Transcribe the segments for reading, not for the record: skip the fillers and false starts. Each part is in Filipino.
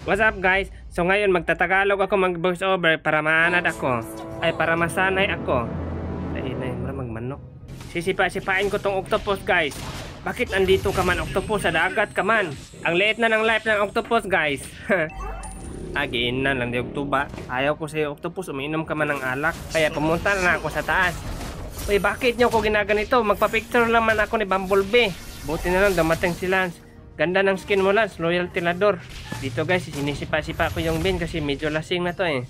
What's up guys? So ngayon magtatagalog ako mag voice over para maanad ako. Ay para masanay ako. Ay na magmanok. Sisipa-sipain ko tong octopus guys. Bakit andito ka man octopus sa dagat ka man? Ang liit na ng life ng octopus guys. Agiin na lang di tuba. Ayaw ko sa'yo octopus, umiinom ka man ng alak. Kaya pumunta na ako sa taas. Uy, bakit nyo ko ginaganito? Magpa-picture naman ako ni Bumblebee. Buti na lang dumating si Lance. Ganda ng skin mo Lance, loyal tilador. Dito guys, sinisipa-sipa ko yung bin kasi medyo lasing na to eh.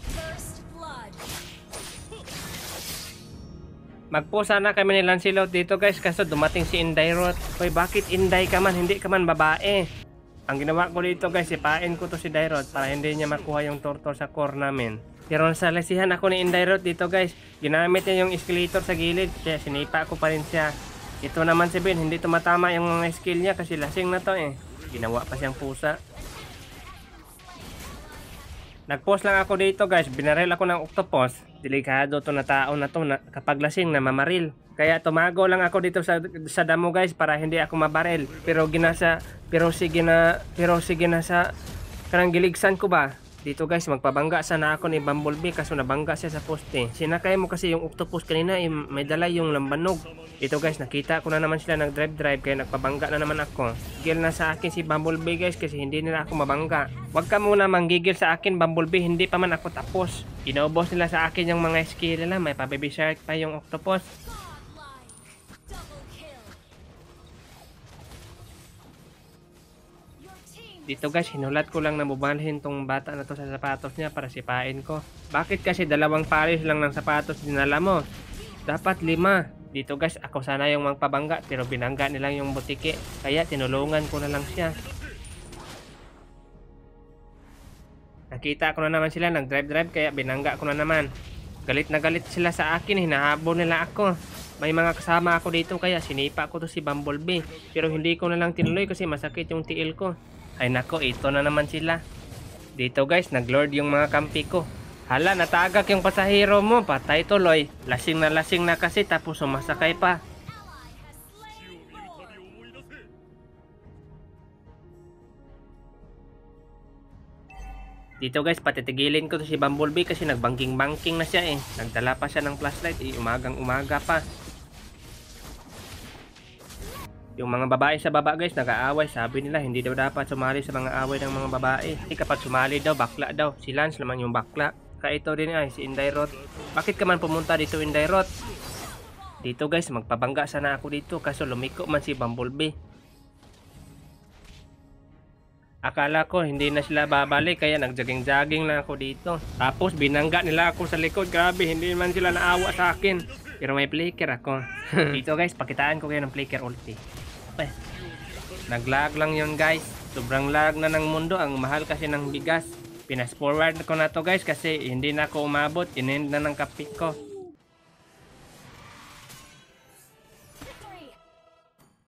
Magpo sana kami ni Lancelot dito guys kaso dumating si Inday Roth. Uy, bakit Inday ka man? Hindi ka man babae. Ang ginawa ko dito guys, sipain ko to si Dairot para hindi niya makuha yung turtle sa core namin. Pero sa lasihan ako ni Inday Roth dito guys, ginamit niya yung escalator sa gilid kaya sinipa ko pa rin siya. Ito naman si Ben, hindi tumatama yung mga skill niya kasi lasing na to eh. Ginawa pa siyang pusa. Nag-post lang ako dito guys, binaril ako ng octopus. Delikado to na tao na to na kapag lasing na mamaril. Kaya tumago lang ako dito sa damo guys para hindi ako mabaril. Pero sige na sa kanang giligsan ko ba. Dito guys, magpabangga sana ako ni Bumblebee kaso nabangga siya sa poste. Sinakay mo kasi yung octopus kanina, may dala yung lambanog. Dito guys, nakita ko na naman sila nag-drive kaya nagpabangga na naman ako. Gigil na sa akin si Bumblebee guys kasi hindi nila ako mabangga. Huwag ka muna manggigil sa akin Bumblebee, hindi pa man ako tapos. Inaubos nila sa akin yung mga skill nila, may pa-baby shark pa yung octopus. Dito guys, hinulat ko lang na bubalhin tong bata na to sa sapatos niya para sipain ko. Bakit kasi dalawang pares lang ng sapatos dinala mo? Dapat 5. Dito guys, ako sana yung magpabangga pero binangga nilang yung butike. Kaya tinulungan ko na lang siya. Nakita ko na naman sila nag-drive kaya binangga ko na naman. Galit na galit sila sa akin, hinahabol nila ako. May mga kasama ako dito kaya sinipa ko to si Bumblebee. Pero hindi ko na lang tinuloy kasi masakit yung tiil ko. Ay nako, ito na naman sila. Dito guys, naglord yung mga kampi ko. Hala, natagak yung pasahero mo. Patay tuloy. Lasing na kasi tapos sumasakay pa. Dito guys, patitigilin ko to si Bumblebee kasi nagbangking-bangking na siya eh. Nagdala pa siya ng flashlight eh, umagang-umaga pa. Yung mga babae sa baba guys, nag-aaway. Sabi nila hindi daw dapat sumali sa mga away ng mga babae. Kasi kapag sumali daw, bakla daw. Si Lance naman yung bakla. Kaya ito din ay si Inday Roth. Bakit ka man pumunta dito Inday Roth? Dito guys, magpabangga sana ako dito kaso lumiko man si Bumblebee. Akala ko hindi na sila babalik kaya nagjogging-jogging lang ako dito. Tapos binangga nila ako sa likod. Grabe, hindi man sila naawa sa akin. Pero may flicker ako. Dito guys, pakitaan ko kayo ng flicker ulti. Okay. Naglag lang yun guys. Sobrang lag na ng mundo. Ang mahal kasi ng bigas. Pinas forward ko na to guys kasi hindi na ako umabot. Inend na ng kapit ko.